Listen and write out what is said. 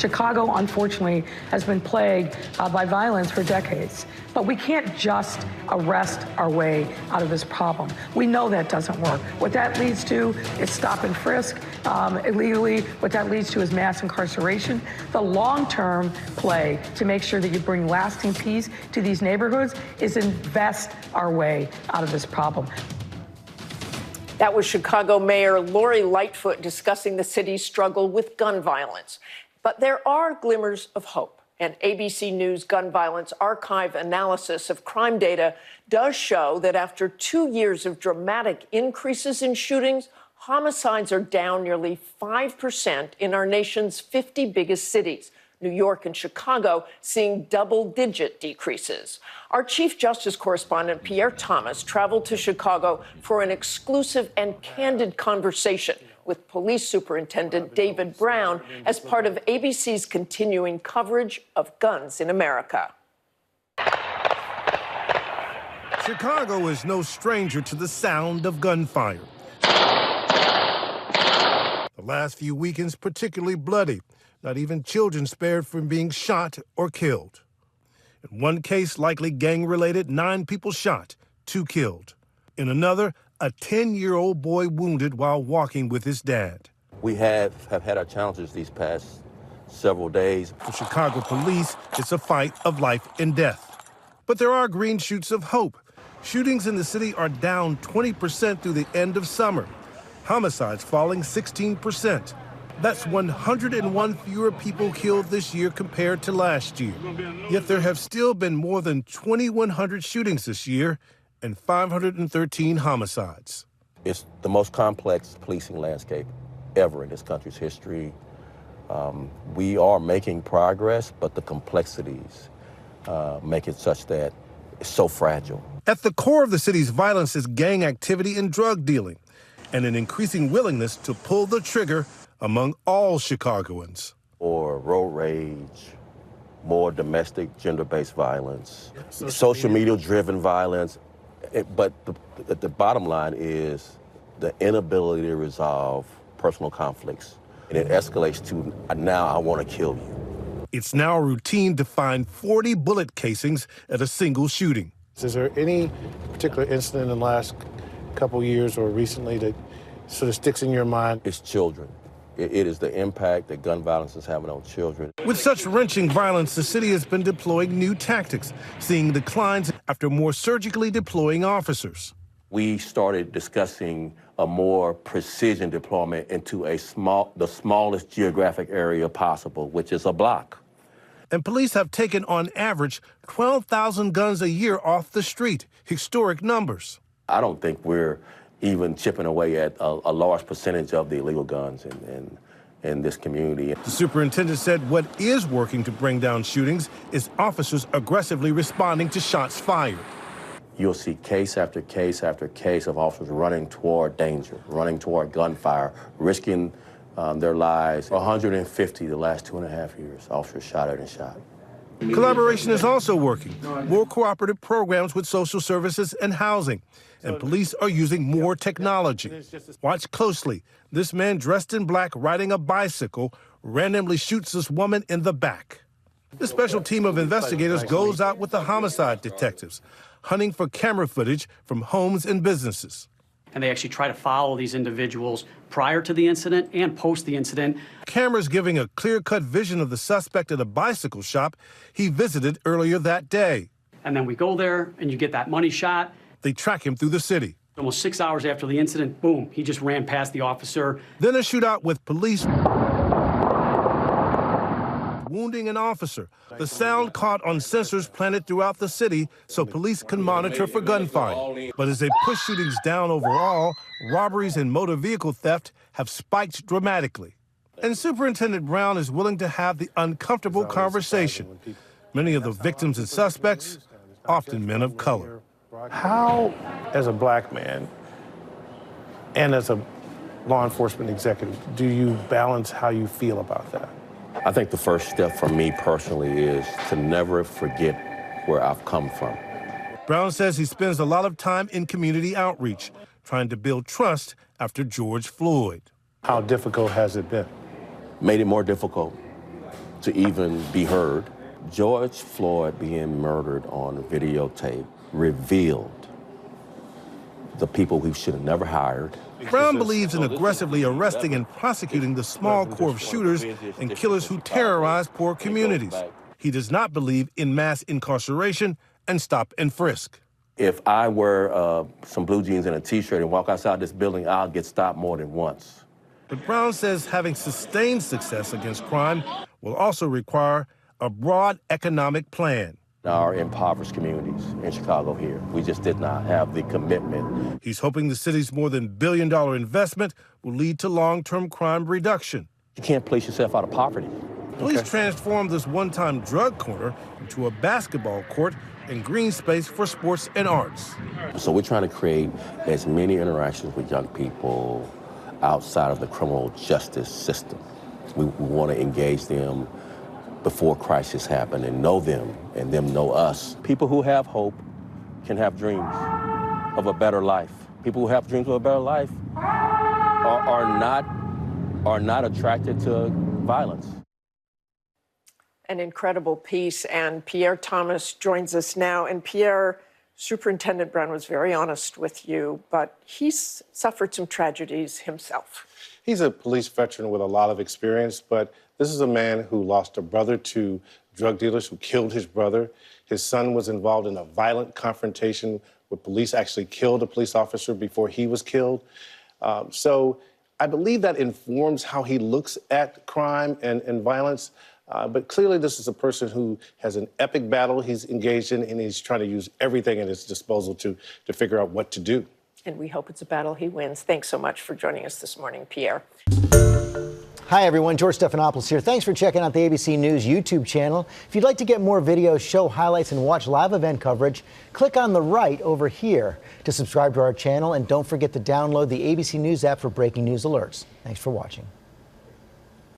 Chicago, unfortunately, has been plagued by violence for decades. But we can't just arrest our way out of this problem. We know that doesn't work. What that leads to is stop and frisk illegally. What that leads to is mass incarceration. The long-term play to make sure that you bring lasting peace to these neighborhoods is invest our way out of this problem. That was Chicago Mayor Lori Lightfoot discussing the city's struggle with gun violence. But there are glimmers of hope. An ABC News gun violence archive analysis of crime data does show that after 2 years of dramatic increases in shootings, homicides are down nearly 5% in our nation's 50 biggest cities. New York and Chicago seeing double-digit decreases. Our Chief Justice correspondent, Pierre, traveled to Chicago for an exclusive and candid conversation with Police Superintendent David Brown as part of ABC's continuing coverage of guns in America. Chicago is no stranger to the sound of gunfire. The last few weekends particularly bloody. Not even children spared from being shot or killed. In one case, likely gang-related, 9 people shot, 2 killed. In another, a 10-year-old boy wounded while walking with his dad. We have had our challenges these past several days. For Chicago police, it's a fight of life and death. But there are green shoots of hope. Shootings in the city are down 20% through the end of summer. Homicides falling 16%. That's 101 fewer people killed this year compared to last year. Yet there have still been more than 2,100 shootings this year and 513 homicides. It's the most complex policing landscape ever in this country's history. We are making progress, but the complexities make it such that it's so fragile. At the core of the city's violence is gang activity and drug dealing, and an increasing willingness to pull the trigger among all Chicagoans. Or road rage, more domestic gender-based violence, social media-driven violence. But the bottom line is the inability to resolve personal conflicts. And it escalates to, now I want to kill you. It's now routine to find 40 bullet casings at a single shooting. Is there any particular incident in the last couple years or recently that sort of sticks in your mind? It's children. It is the impact that gun violence is having on children. With such wrenching violence, the city has been deploying new tactics, seeing declines after more surgically deploying officers. We started discussing a more precision deployment into the smallest geographic area possible, which is a block. And police have taken, on average, 12,000 guns a year off the street, historic numbers. I don't think we're even chipping away at a large percentage of the illegal guns in this community. The superintendent said what is working to bring down shootings is officers aggressively responding to shots fired. You'll see case after case after case of officers running toward danger, running toward gunfire, risking their lives. 150 the last 2.5 years, officers shot at and shot. Collaboration is also working. More cooperative programs with social services and housing. And police are using more technology. Watch closely. This man dressed in black riding a bicycle randomly shoots this woman in the back. The special team of investigators goes out with the homicide detectives, hunting for camera footage from homes and businesses. And they actually try to follow these individuals prior to the incident and post the incident. Cameras giving a clear-cut vision of the suspect at a bicycle shop he visited earlier that day. And then we go there and you get that money shot. They track him through the city. Almost 6 hours after the incident, boom, he just ran past the officer. Then a shootout with police wounding an officer. The sound caught on sensors planted throughout the city so police can monitor for gunfire. But as they push shootings down overall, robberies and motor vehicle theft have spiked dramatically. And Superintendent Brown is willing to have the uncomfortable conversation. Many of the victims and suspects, often men of color. How, as a black man and as a law enforcement executive, do you balance how you feel about that? I think the first step for me personally is to never forget where I've come from. Brown says he spends a lot of time in community outreach, trying to build trust after George Floyd. How difficult has it been? Made it more difficult. to even be heard. George Floyd being murdered on videotape revealed the people we should have never hired. Brown believes in aggressively arresting and prosecuting the small core of shooters and killers who terrorize poor communities. He does not believe in mass incarceration and stop and frisk. If I wear some blue jeans and a T-shirt and walk outside this building, I'll get stopped more than once. But Brown says having sustained success against crime will also require a broad economic plan. Our impoverished communities in Chicago here, we just did not have the commitment. He's hoping the city's more than $1 billion investment will lead to long-term crime reduction. You can't place yourself out of poverty. Police transformed this one-time drug corner into a basketball court and green space for sports and arts. So we're trying to create as many interactions with young people outside of the criminal justice system. We want to engage them before crisis happen and know them and them know us. People who have hope can have dreams of a better life. People who have dreams of a better life are not attracted to violence. An incredible piece, and Pierre Thomas joins us now. And Pierre, Superintendent Brown was very honest with you, but he's suffered some tragedies himself. He's a police veteran with a lot of experience, but this is a man who lost a brother to drug dealers who killed his brother. His son was involved in a violent confrontation where police actually killed a police officer before he was killed. So I believe that informs how he looks at crime and violence. But clearly this is a person who has an epic battle he's engaged in, and he's trying to use everything at his disposal to figure out what to do. And we hope it's a battle he wins. Thanks so much for joining us this morning, Pierre. Hi, everyone. George Stephanopoulos here. Thanks for checking out the ABC News YouTube channel. If you'd like to get more videos, show highlights, and watch live event coverage, click on the right over here to subscribe to our channel. And don't forget to download the ABC News app for breaking news alerts. Thanks for watching.